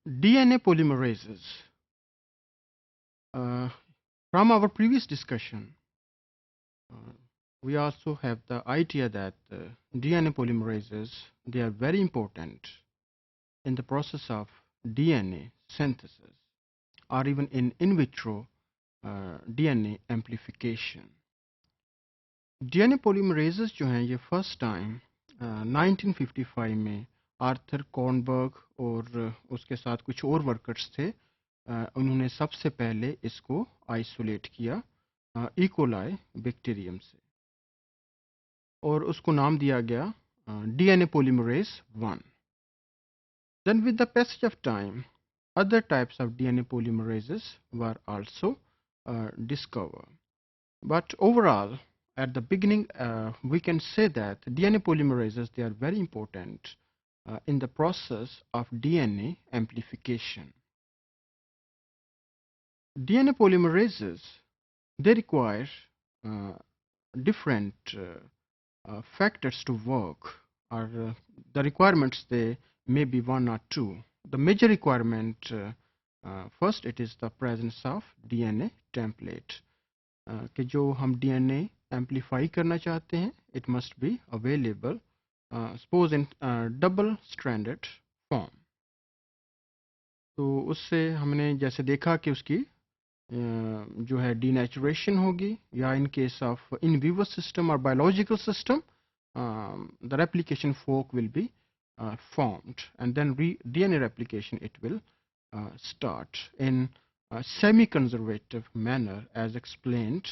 DNA polymerases. From our previous discussion, we also have the idea that DNA polymerases, they are very important in the process of DNA synthesis or even in vitro DNA amplification. DNA polymerases जो हैं ये first time 1955 में Arthur Kornberg और उसके साथ कुछ और workers थे, उन्होंने सबसे पहले इसको आइसोलेट किया इकोलाई बैक्टीरियम से और उसको नाम दिया गया DNA polymerase 1. Then with the passage of time, other types of DNA polymerases were also discovered. But overall, at the beginning, we can say that DNA polymerases, they are very important in the process of DNA amplification. DNA polymerases, they require different factors to work, or the requirements, they may be one or two. The major requirement, first, it is the presence of DNA template. कि जो हम DNA amplify करना चाहते हैं, it must be available, suppose in double stranded form. तो उससे हमने जैसे देखा कि उसकी जो है denaturation होगी, या in case of in vivo system or biological system, the replication fork will be formed, and then DNA replication it will start in a semi-conservative manner as explained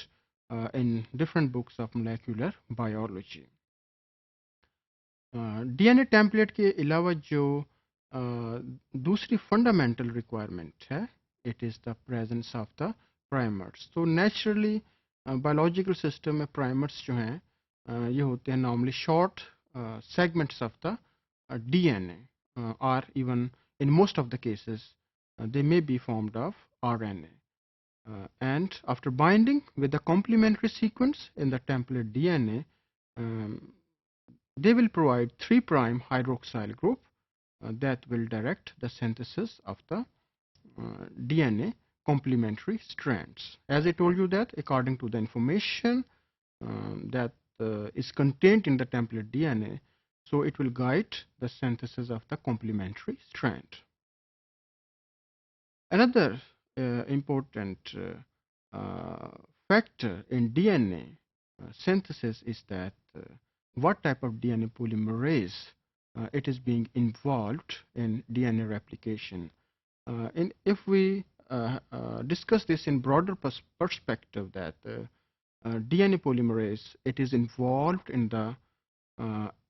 in different books of molecular biology. DNA template के अलावा जो दूसरी fundamental requirement है, it is the presence of the primers. So naturally biological system में primers जो हैं ये होते हैं normally short segments of the DNA, or even in most of the cases they may be formed of RNA, and after binding with the complementary sequence in the template DNA, they will provide 3' hydroxyl group that will direct the synthesis of the DNA complementary strands. As I told you that according to the information that is contained in the template DNA, so it will guide the synthesis of the complementary strand. Another important factor in DNA synthesis is that what type of DNA polymerase it is being involved in DNA replication. And if we discuss this in broader perspective, that DNA polymerase, it is involved in the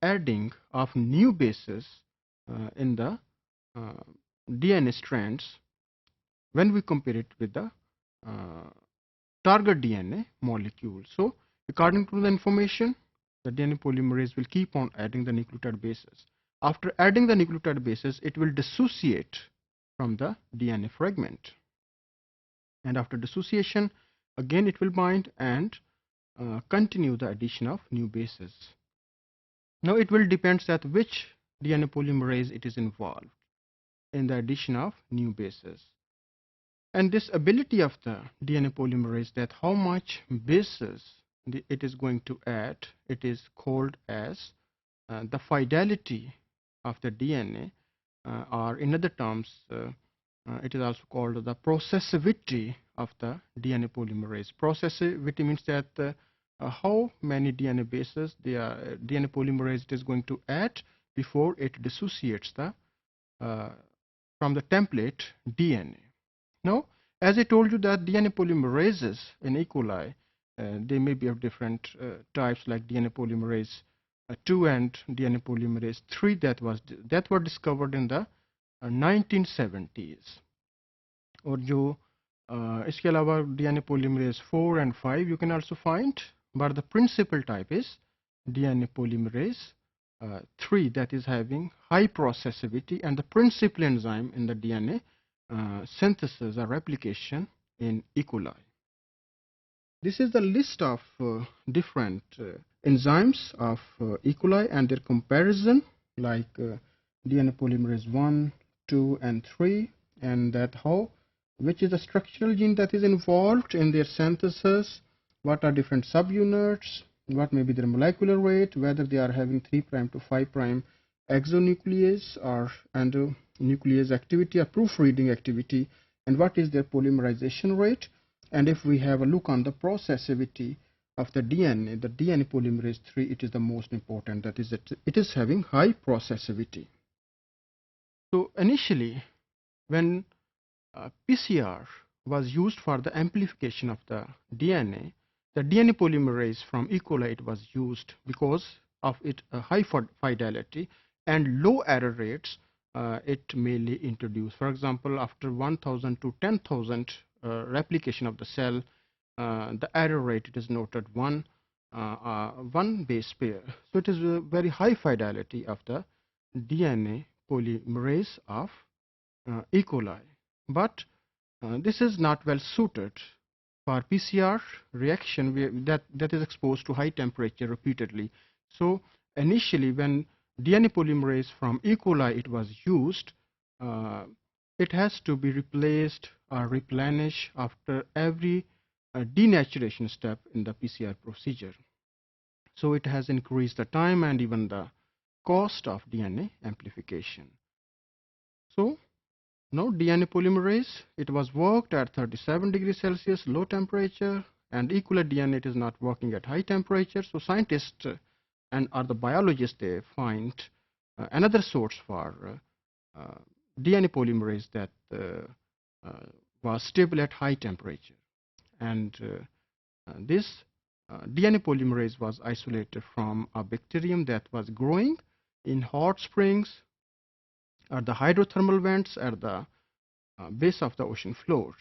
adding of new bases in the DNA strands when we compare it with the target DNA molecule. So according to the information, the DNA polymerase will keep on adding the nucleotide bases. After adding the nucleotide bases, it will dissociate from the DNA fragment, and after dissociation again it will bind and continue the addition of new bases. Now it will depend that which DNA polymerase it is involved in the addition of new bases. And this ability of the DNA polymerase, that how much bases it is going to add, it is called as the fidelity of the DNA, or in other terms it is also called the processivity of the DNA polymerase. Processivity means that how many DNA bases the DNA polymerase it is going to add before it dissociates the from the template DNA. Now, as I told you that DNA polymerases in E. coli, they may be of different types, like DNA polymerase 2 and DNA polymerase 3 that were discovered in the 1970s. और जो इसके अलावा DNA polymerase 4 and 5 you can also find, but the principal type is DNA polymerase 3, that is having high processivity and the principal enzyme in the DNA synthesis or replication in E. coli. This is the list of different enzymes of E. coli and their comparison, like DNA polymerase 1, 2, and 3, and that which is the structural gene that is involved in their synthesis, what are different subunits, what may be their molecular weight, whether they are having 3' to 5' exonuclease or endonuclease activity or proofreading activity, and what is their polymerization rate. And if we have a look on the processivity of the DNA polymerase 3, it is the most important, that is that it is having high processivity. So initially, when PCR was used for the amplification of the DNA polymerase from E. coli was used because of its high fidelity and low error rates it mainly introduced. For example, after 1000 to 10,000 replication of the cell, the error rate it is noted one base pair. So it is a very high fidelity of the DNA polymerase of E. coli. But this is not well suited for PCR reaction that is exposed to high temperature repeatedly. So initially, when DNA polymerase from E. coli it was used, it has to be replaced or replenished after every denaturation step in the PCR procedure. So it has increased the time and even the cost of DNA amplification. So now DNA polymerase, it was worked at 37 degrees Celsius low temperature, and E. coli DNA it is not working at high temperature. So scientists or the biologists, they find another source for DNA polymerase that was stable at high temperature, and this DNA polymerase was isolated from a bacterium that was growing in hot springs or the hydrothermal vents at the base of the ocean floors,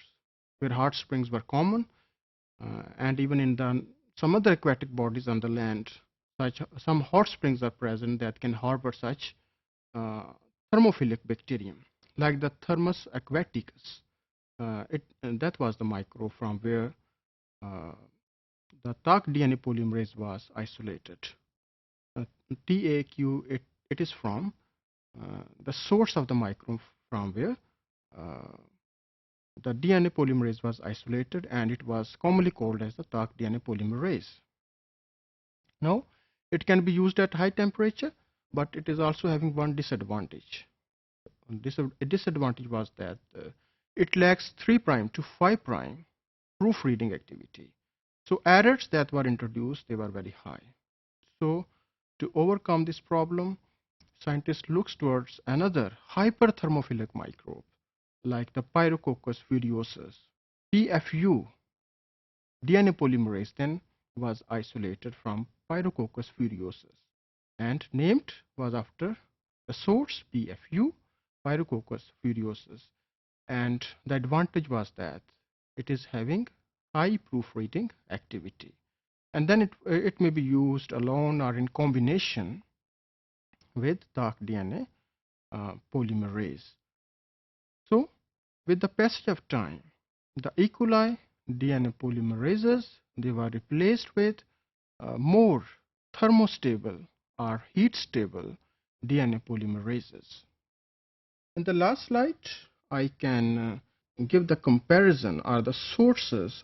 where hot springs were common, and even in some other aquatic bodies on the land, some hot springs are present that can harbor such thermophilic bacterium, like the Thermus aquaticus. That was the microbe from where the TAC DNA polymerase was isolated. TAQ, it is from the source of the microbe from where the DNA polymerase was isolated, and it was commonly called as the TAC DNA polymerase. Now, it can be used at high temperature, but it is also having one disadvantage. A disadvantage was that it lacks 3' to 5' proofreading activity. So errors that were introduced, they were very high. So to overcome this problem, scientists look towards another hyperthermophilic microbe like the Pyrococcus furiosus. PFU DNA polymerase then was isolated from Pyrococcus furiosus and named was after the source PFU, Pyrococcus furiosus, and the advantage was that it is having high proofreading activity, and then it may be used alone or in combination with TAC DNA polymerase. So with the passage of time, the E. coli DNA polymerases, they were replaced with more thermostable or heat stable DNA polymerases. In the last slide, I can give the comparison or the sources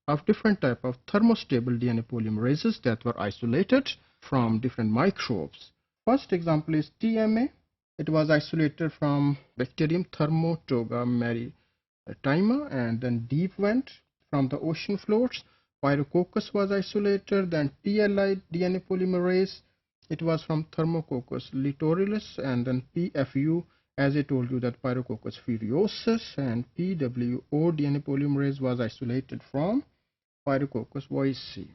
of different type of thermostable DNA polymerases that were isolated from different microbes. First example is TMA. It was isolated from bacterium Thermotoga maritima, and then deep went from the ocean floors. Pyrococcus was isolated, then TLI DNA polymerase. It was from Thermococcus littoralis, and then PFU, as I told you, that Pyrococcus furiosus, and PWO DNA polymerase was isolated from Pyrococcus voicei.